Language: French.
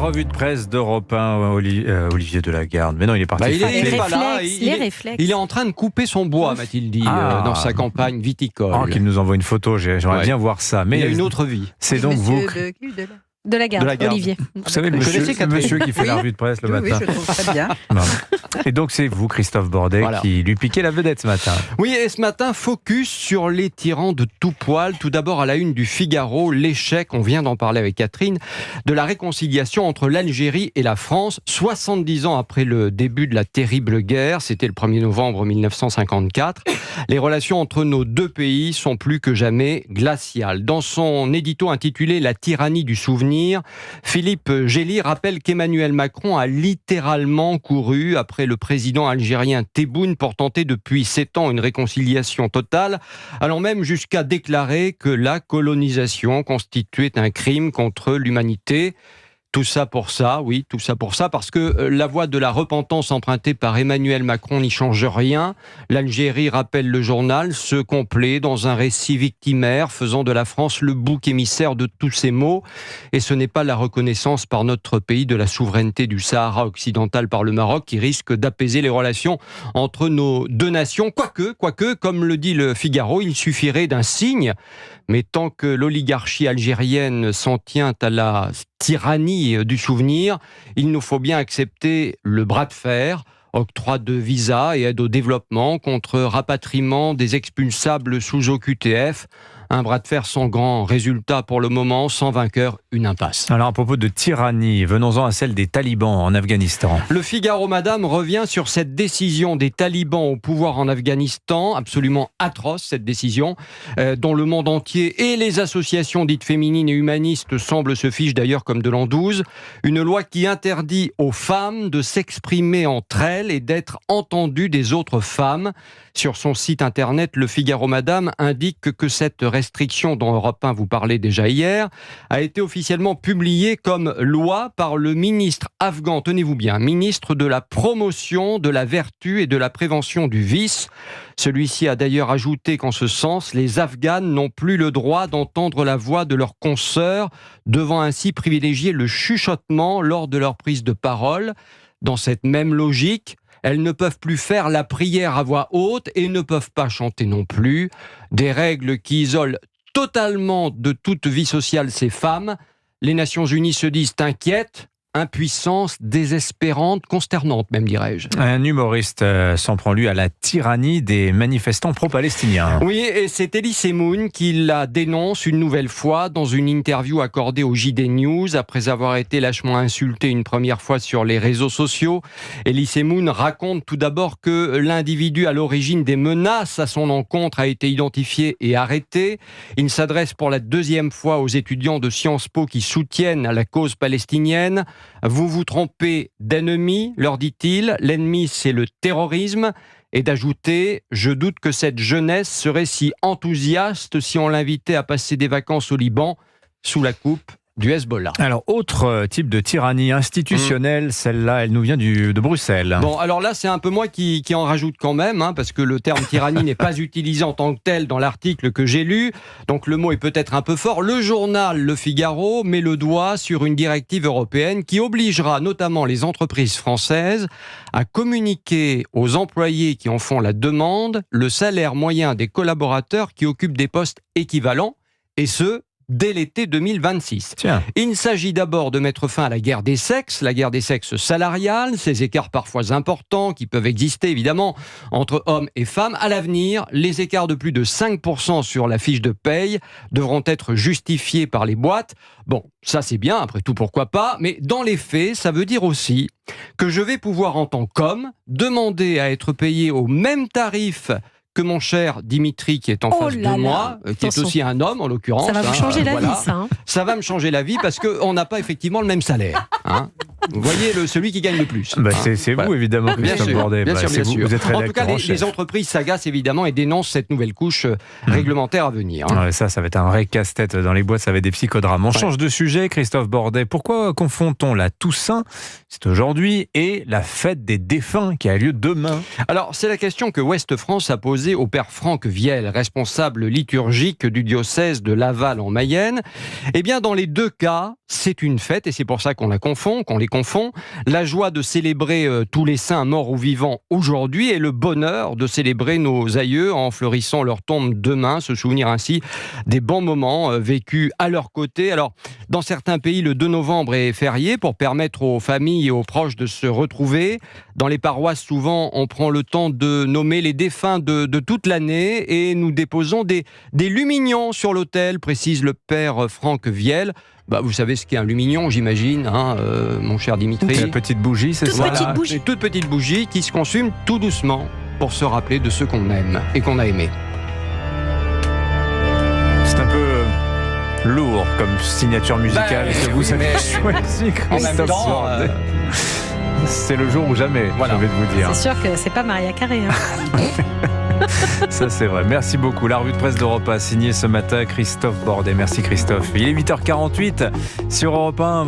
revue de presse d'Europe 1, Olivier Delagarde. Mais non, il est parti. Il est pas là. Il est en train de couper son bois, m'a-t-il dit, dans sa campagne viticole. Oh, qu'il nous envoie une photo, j'aimerais bien voir ça. Mais il a une autre vie. C'est donc vous. Delagarde, Olivier. Vous savez, le monsieur qui fait la revue de presse le matin. Oui, je trouve très bien. Et donc c'est vous, Christophe Bordet, qui lui piquez la vedette ce matin. Oui, et ce matin, focus sur les tyrans de tout poil. Tout d'abord, à la une du Figaro, l'échec, on vient d'en parler avec Catherine, de la réconciliation entre l'Algérie et la France, 70 ans après le début de la terrible guerre. C'était le 1er novembre 1954. Les relations entre nos deux pays sont plus que jamais glaciales. Dans son édito intitulé « La tyrannie du souvenir », Philippe Gély rappelle qu'Emmanuel Macron a littéralement couru après le président algérien Tebboune pour tenter depuis 7 ans une réconciliation totale, allant même jusqu'à déclarer que la colonisation constituait un crime contre l'humanité. Tout ça pour ça, oui, tout ça pour ça, parce que la voie de la repentance empruntée par Emmanuel Macron n'y change rien. L'Algérie, rappelle le journal, se complaît dans un récit victimaire, faisant de la France le bouc émissaire de tous ces maux. Et ce n'est pas la reconnaissance par notre pays de la souveraineté du Sahara occidental par le Maroc qui risque d'apaiser les relations entre nos deux nations. Quoique, comme le dit le Figaro, il suffirait d'un signe. Mais tant que l'oligarchie algérienne s'en tient à la tyrannie du souvenir, il nous faut bien accepter le bras de fer, octroi de visas et aide au développement contre rapatriement des expulsables sous OQTF. Un bras de fer sans grand résultat pour le moment, sans vainqueur, une impasse. Alors à propos de tyrannie, venons-en à celle des talibans en Afghanistan. Le Figaro, madame, revient sur cette décision des talibans au pouvoir en Afghanistan, absolument atroce cette décision, dont le monde entier et les associations dites féminines et humanistes semblent se ficher d'ailleurs comme de l'an 12. Une loi qui interdit aux femmes de s'exprimer entre elles et d'être entendues des autres femmes. Sur son site internet, le Figaro, madame, indique que cette restriction dont Europe 1 vous parlait déjà hier a été officiellement publiée comme loi par le ministre afghan, tenez-vous bien, ministre de la promotion de la vertu et de la prévention du vice. Celui-ci a d'ailleurs ajouté qu'en ce sens, les Afghanes n'ont plus le droit d'entendre la voix de leurs consoeurs, devant ainsi privilégier le chuchotement lors de leur prise de parole. Dans cette même logique, elles ne peuvent plus faire la prière à voix haute et ne peuvent pas chanter non plus. Des règles qui isolent totalement de toute vie sociale ces femmes. Les Nations Unies se disent inquiètes. Impuissance désespérante, consternante même, dirais-je. Un humoriste s'en prend lui à la tyrannie des manifestants pro-palestiniens. Oui, et c'est Elie Moon qui la dénonce une nouvelle fois dans une interview accordée au JD News après avoir été lâchement insulté une première fois sur les réseaux sociaux. Elie Moon raconte tout d'abord que l'individu à l'origine des menaces à son encontre a été identifié et arrêté. Il s'adresse pour la deuxième fois aux étudiants de Sciences Po qui soutiennent la cause palestinienne. Vous vous trompez d'ennemi, leur dit-il. L'ennemi, c'est le terrorisme. Et d'ajouter, je doute que cette jeunesse serait si enthousiaste si on l'invitait à passer des vacances au Liban sous la coupe du Hezbollah. Alors, autre type de tyrannie institutionnelle, celle-là, elle nous vient de Bruxelles. Bon, alors là, c'est un peu moi qui en rajoute quand même, parce que le terme tyrannie n'est pas utilisé en tant que tel dans l'article que j'ai lu, donc le mot est peut-être un peu fort. Le journal Le Figaro met le doigt sur une directive européenne qui obligera notamment les entreprises françaises à communiquer aux employés qui en font la demande le salaire moyen des collaborateurs qui occupent des postes équivalents, et ce, dès l'été 2026. Tiens. Il s'agit d'abord de mettre fin à la guerre des sexes salariale, ces écarts parfois importants qui peuvent exister évidemment entre hommes et femmes. À l'avenir, les écarts de plus de 5% sur la fiche de paye devront être justifiés par les boîtes. Bon, ça c'est bien, après tout pourquoi pas, mais dans les faits, ça veut dire aussi que je vais pouvoir en tant qu'homme demander à être payé au même tarif que mon cher Dimitri qui est en face de moi, qui est aussi un homme en l'occurrence. Ça va vous changer la vie, ça. Ça va me changer la vie parce qu'on n'a pas effectivement le même salaire. Vous voyez celui qui gagne le plus. C'est vous, évidemment, Christophe Bordet. Bien sûr. Vous êtes en tout cas, les entreprises s'agacent évidemment et dénoncent cette nouvelle couche réglementaire à venir. Ça va être un vrai casse-tête dans les boîtes, ça va être des psychodrames. On change de sujet, Christophe Bordet. Pourquoi confond-on la Toussaint, c'est aujourd'hui, et la fête des défunts qui a lieu demain? Alors, c'est la question que Ouest France a posée au père Franck Viel, responsable liturgique du diocèse de Laval en Mayenne. Eh bien, dans les deux cas, c'est une fête et c'est pour ça qu'on les confond. La joie de célébrer tous les saints morts ou vivants aujourd'hui et le bonheur de célébrer nos aïeux en fleurissant leur tombe demain, se souvenir ainsi des bons moments vécus à leur côté. Alors, dans certains pays, le 2 novembre est férié pour permettre aux familles et aux proches de se retrouver. Dans les paroisses, souvent, on prend le temps de nommer les défunts de toute l'année et nous déposons des lumignons sur l'autel, précise le père Franck Viel. Vous savez ce qu'est un lumignon, j'imagine, mon cher Dimitri. C'est une petite bougie, c'est ça? Une toute petite bougie qui se consume tout doucement pour se rappeler de ceux qu'on aime et qu'on a aimés. C'est un peu lourd comme signature musicale que vous avez choisi, Christophe Bordet. C'est le jour ou jamais, j'ai envie de vous dire. C'est sûr que c'est pas Maria Carré. Ça, c'est vrai. Merci beaucoup. La revue de presse d'Europe 1 signée ce matin Christophe Bordet. Merci Christophe. Il est 8h48 sur Europe 1.